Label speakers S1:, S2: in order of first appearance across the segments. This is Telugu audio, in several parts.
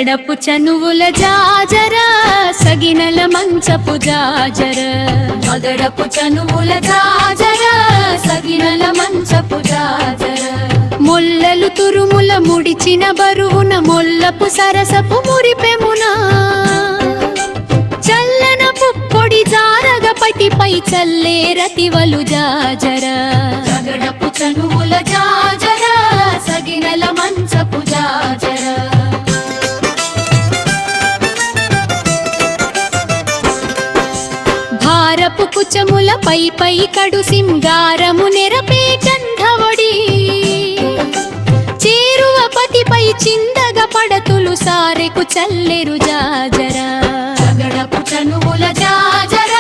S1: జగడపు చనువుల జాజర సగినల మంచపు జాజర మగడపు చనువుల జాజర సగినల మంచపు జాజర మొల్లలు తురుముల ముడిచిన బరువున మొల్లపు సరసపు మురిపెమున చల్లన పుప్పొడి జారగ పటిపై చల్లే రతివలు జాజర జగడపు చనువుల జాజర సగినల మంచపు జాజర భారపు కుచముల పై పై కడు సింగారము నెరపే గంధవడి చేరువ పతిపై చిందగ పడతులు సారెకు చల్లెరు జాజర జగడపు చనువుల జాజర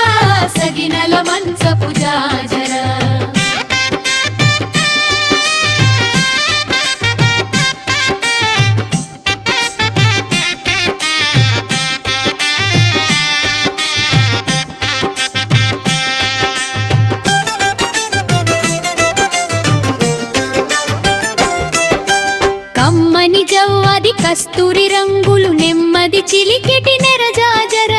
S1: సగినల మంచపు జాజర కమ్మని జవ్వది కస్తూరి రంగులు నెమ్మది చిలికెటి నెరజాజర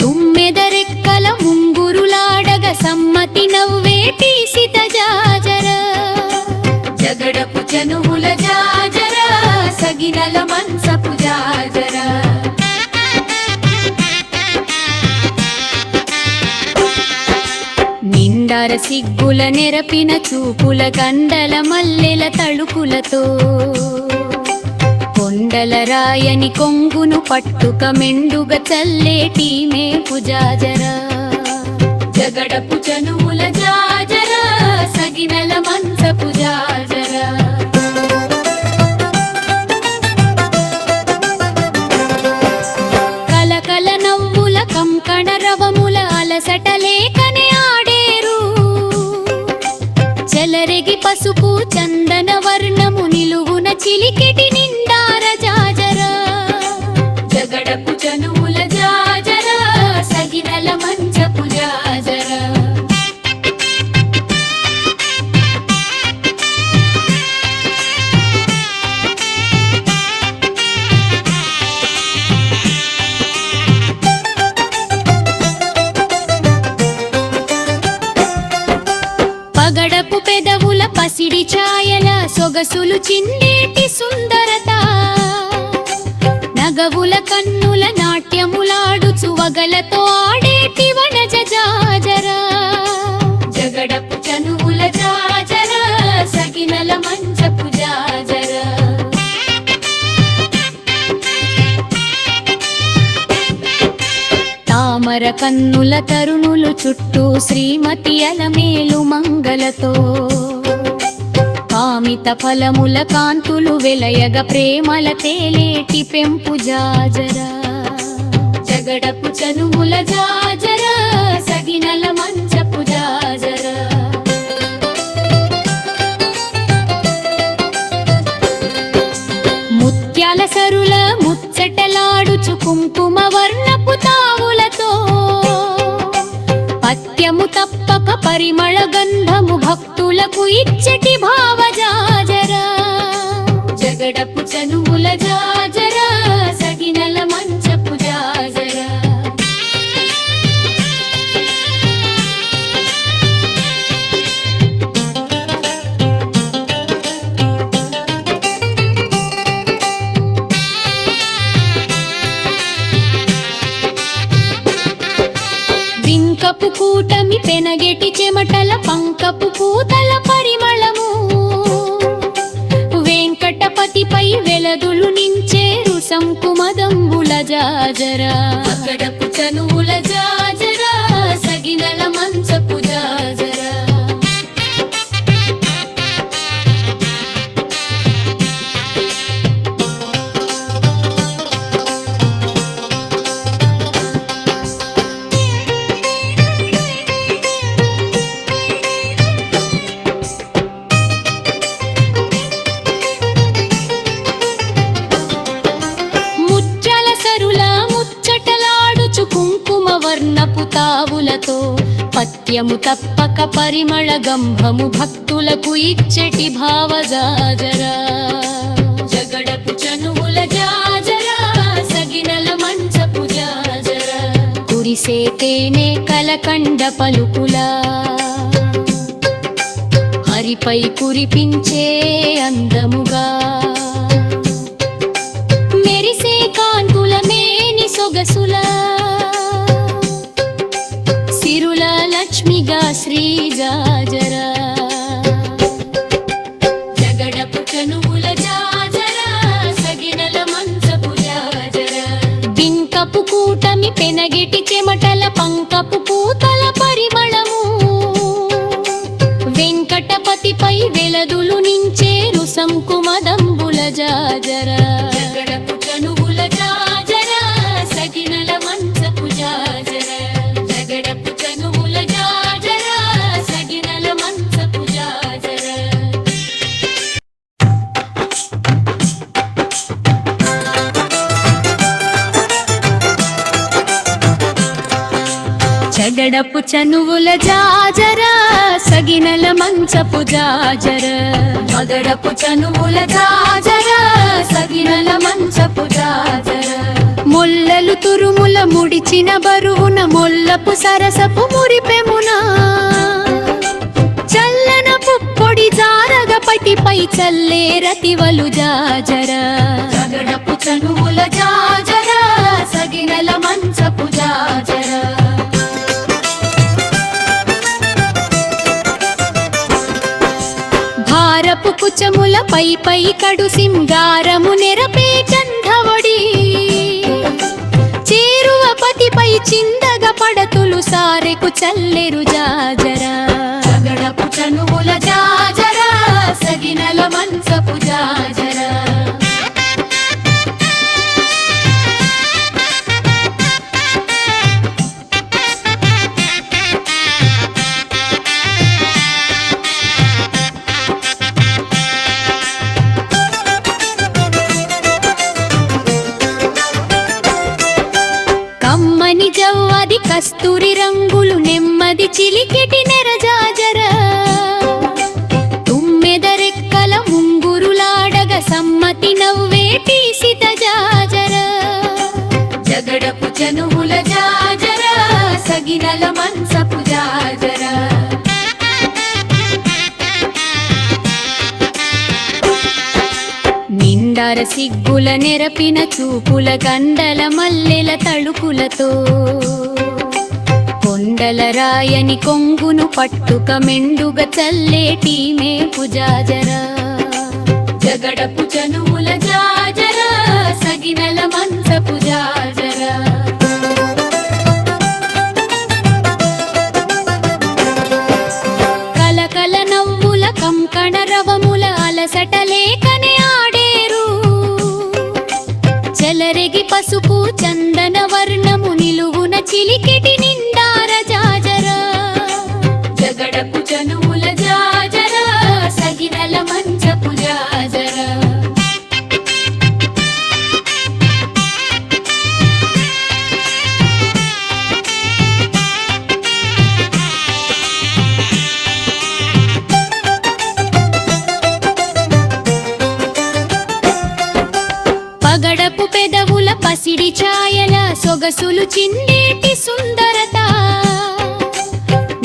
S1: తుమ్మెదరెక్కల ముంగురులాడగ సమ్మతి నవ్వేటి సిత జాజర జగడపు చనువుల జాజర సగినల మంచపు జాజర నిండార సిగ్గుల నెరపిన చూపుల గండల మల్లెల తళుకులతో కొండల రాయని కొంగును పట్టుక మెండుగ చల్లేటి మేపు జాజర జగడపు చనువుల జాజర సగినల మంచపు జాజర కలకల నవ్వుల కంకణ రవముల అలసట లేకనే ఆడేరు చెలరెగి పసుపు చందన వర్ణము నిలువున చిలికెటి నిండార జాజర జగడపు చనువుల జాజర సగినల మంచపు జాజర పగడపు పెదవుల పసిడి ఛాయల సొగసులు చిందేటి సుందరత నగవుల కన్నుల నాట్యములాడుచు వగలతో ఆడేటి వనజ జాజర జగడపు చనువుల జాజర సగినల మంచపు జాజర తామర కన్నుల తరుణులు చుట్టూ శ్రీమతి అలమేలు మంగళతో కామిత ఫలముల కాంతులు వెలయగ ప్రేమల తేలేటి పెంపు జాజర జగడపు చనువుల జాజర సగినల మంచపు జాజర ముత్యాల సరుల ముచ్చటలాడుచు కుంకుమ వర్ణపు తావులతో పత్యము తప్పక పరిమళ గంధము భక్తులకు ఇచ్చటి భావ జాజర జగడపు చనువుల జాజర సగినల మంచపు జాజర వింకపు కూటమి పెనగెటి చెమటల పంకపు పూతల పరిమళము వెంకటపతిపై వెలదులు నించేరు సంకుమదంబుల జాజర అక్కడపు చనువుల జాజర సగినల మంచపు జాజర కుంకుమ వర్ణపు తావులతో పత్యము తప్పక పరిమళ గంభము భక్తులకు ఇచ్చటి భావ జాజర జగడపు చనువుల జాజర సగినల మంచపు జాజర కురిసే తేనె కలకండ పలుకుల హరిపై కురిపించే అందముగా మెరిసే కాంతుల మేని సొగసుల సిరుల లక్ష్మిగా శ్రీ జాజర జగడపు చనువుల జాజర సగినల మంచపు జాజర బింకపు కూటమి పెనగెటి చెమటల పంకపు పూతల పరిమళము వెంకటపతిపై వెలదులు నించేరు సంకుమదంబుల జాజర జగడపు చనువుల జాజర సగినల మంచపు జాజర జగడపు చనువుల జాజర సగినల మంచపు జాజర జగడపు చనువుల జాజర సగినల మంచపు జాజర జగడపు చనువుల జాజర సగినల మంచపు జాజర మొల్లలు తురుముల ముడిచిన బరువున మొల్లపు సరసపు మురిపెమున చల్లన పుప్పొడి జారగ పటిపై చల్లే రతివలు జాజర జగడపు చనువుల జాజర సగినల మంచపు జాజర భారపు కుచముల పై కడు సింగారము నెరపే చందవడి చేరువ పతిపై చిందగ పడతులు సారెకు చల్లెరు జాజర జగడపు చనువుల జాజర సగినల మంచపు జాజర కమ్మని జవ్వది కస్తూరి రంగులు నెమ్మది చిలికెటి నెరజాజర తుమ్మెదరెక్కల ముంగురులాడగ సమ్మతి నవ్వేటి సిత జాజర జగడపు చనువుల జాజర సగినల మంచపు జాజర నిండార సిగ్గుల నెరపిన చూపుల గండల మల్లెల తళుకులతో కొండల రాయని కొంగును పట్టుక మెండుగ చల్లేటి మేపు జాజర జగడపు చనువుల జాజర సగినల మంచపు జాజర కలకల నవ్వుల కంకణ రవముల అలసట లేకనే ఆడేరు చెలరెగి పసుపు చందన వర్ణము నిలువున చిలికెటి నిండార జాజర జగడపు చనువుల జాజర సగినల మంచపు జాజర పగడపు పెదవుల పసిడి ఛాయల సొగసులు చిందేటి సుందరత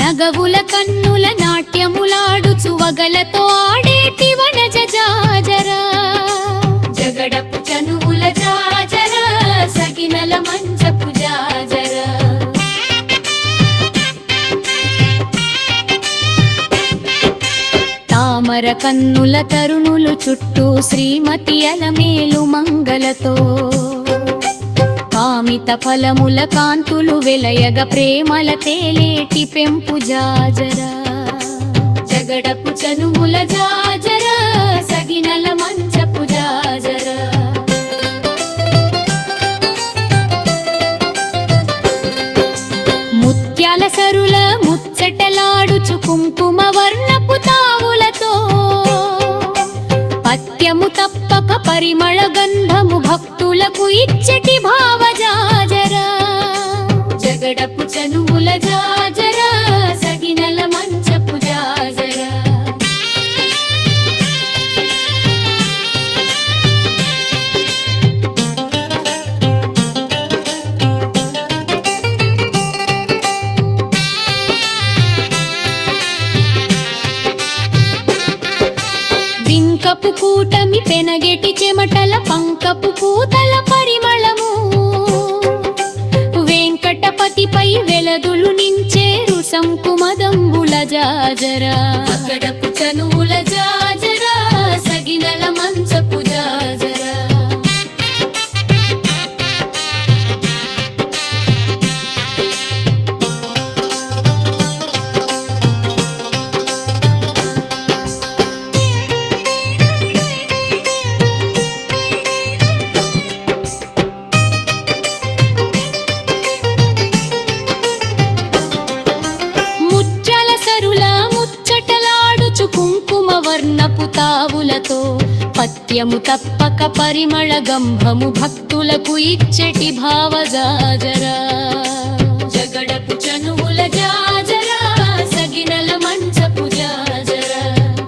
S1: నగవుల కన్నుల నాట్యములాడుచు వగలతో ఆడేటి వనజ జాజర జగడపు చనువుల జాజర సగినల మంచపు జాజర తామర కన్నుల తరుణులు చుట్టూ శ్రీమతి అలమేలు మంగళతో కామిత ఫలముల కాంతులు వెలయగ ప్రేమల తేలేటి పెంపు జాజర జగడపు చనువుల జాజర సగినల మంచపు జాజర ముత్యాల సరుల ముచ్చటలాడుచు కుంకుమ వర్ణపు తావులతో పత్యము తప్పక పరిమళ గంధము భక్తులకు ఇచ్చటి భావజాజర జగడపు చనువుల జాజర సగినల మంచపు జాజర కూటమి పెనగెటి చెమటల పంకపు పూతల పరిమళము వెంకటపతిపై వెలదులు నించేరు సంకుమదంబుల జాజరా అక్కడపు చనువుల జాజరా సగినల మంచపు జాజరా కుంకుమ వర్ణపు తావులతో పత్యము తప్పక పరిమళ గంభము భక్తులకు ఇచ్చెటి భావజాజరా జగడపు చనువుల జాజరా సగినల మంచపు జాజరా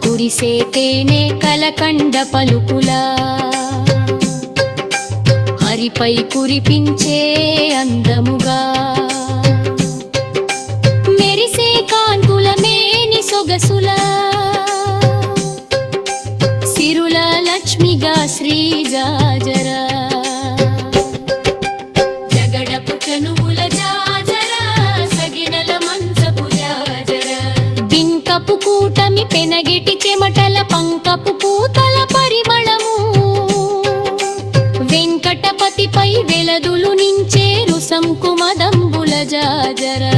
S1: కురిసే తేనె కలకండ పలుకులా హరిపై కురిపించే అందముగా మెరిసే కాంతుల మేని సొగసులా సిరుల లక్ష్మిగా శ్రీ జాజరా జగడపు చనువుల జాజరా సగినల మంచపు జాజరా బింకపు కూటమి పెనగెటి చెమటల పంకపు పూతల పరిమళము వెంకటపతిపై వెలదులు నించేరు సంకుమదంబుల జాజరా